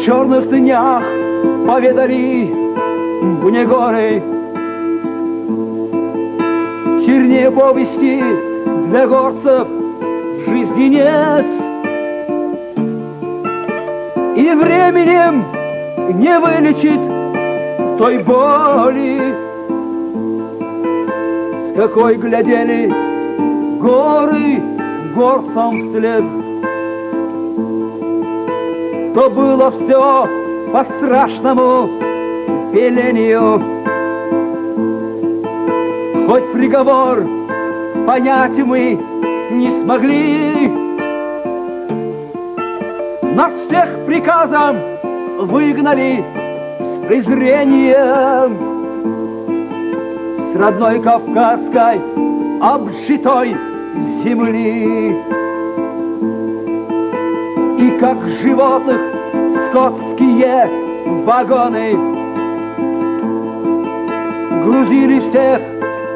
черных днях поведали мне горы. Чернее повести для горцев в жизни нет, и временем не вылечит той боли, с какой глядели горы горцам вслед. То было все по страшному велению, хоть приговор понять мы не смогли. Нас всех приказом выгнали с презрением с родной кавказской обжитой земли. И как животных скотские вагоны грузили всех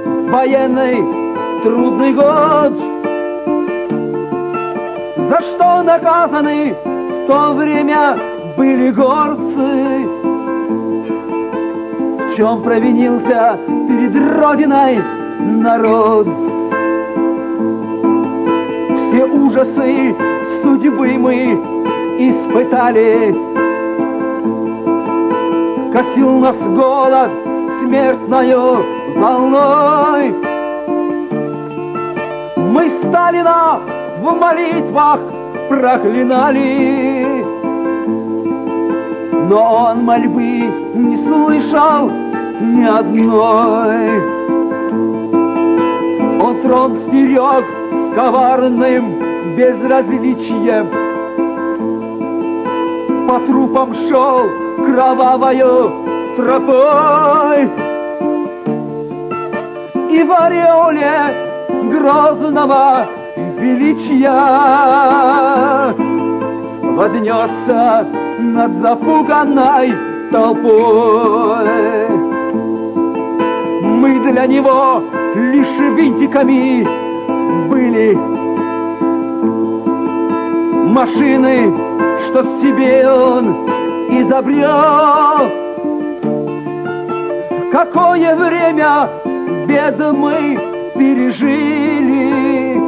в военный трудный год. За что наказаны в то время были горцы? В чем провинился перед Родиной народ? Все ужасы судьбы мы испытали. Косил нас голод смертною волной. Мы Сталина в молитвах проклинали, но он мольбы не слышал ни одной. Он трон стерег с коварным безразличием, по трупам шел кровавою тропой, и в ореоле грозного величия вознесся над запуганной толпой. Мы для него лишь винтиками были, машины, что себе он изобрел. Какое время бед мы пережили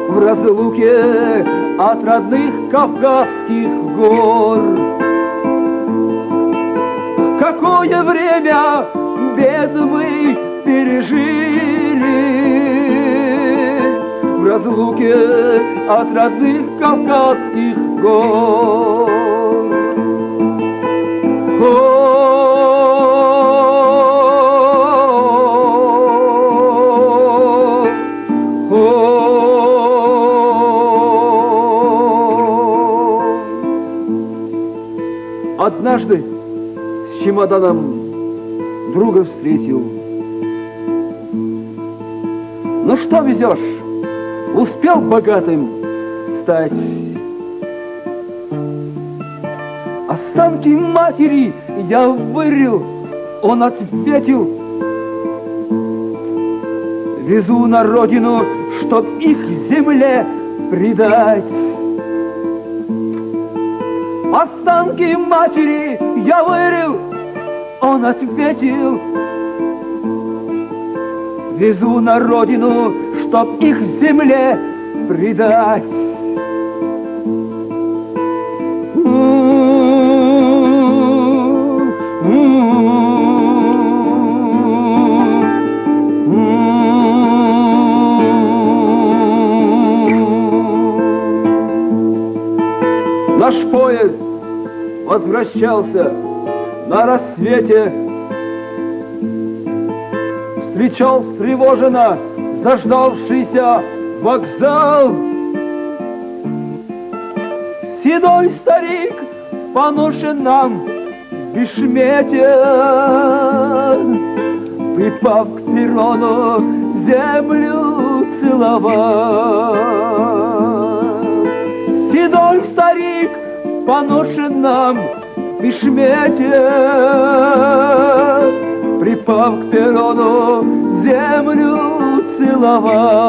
в разлуке от родных кавказских гор. Какое время бед мы пережили в разлуке от родных кавказских гор. Однажды с чемоданом друга встретил. Ну что везешь? Успел богатым стать? Останки матери я вырыл, он ответил. Везу на родину, чтоб их земле предать. Останки матери я вырыл, он ответил. Везу на родину, чтоб их земле предать. Наш поезд возвращался на рассвете, встречал встревоженно заждавшийся вокзал. Седой старик в поношенном бешмете, припав к перрону, землю целовал. Седой старик в поношенном бешмете, припав к перрону, землю целовал.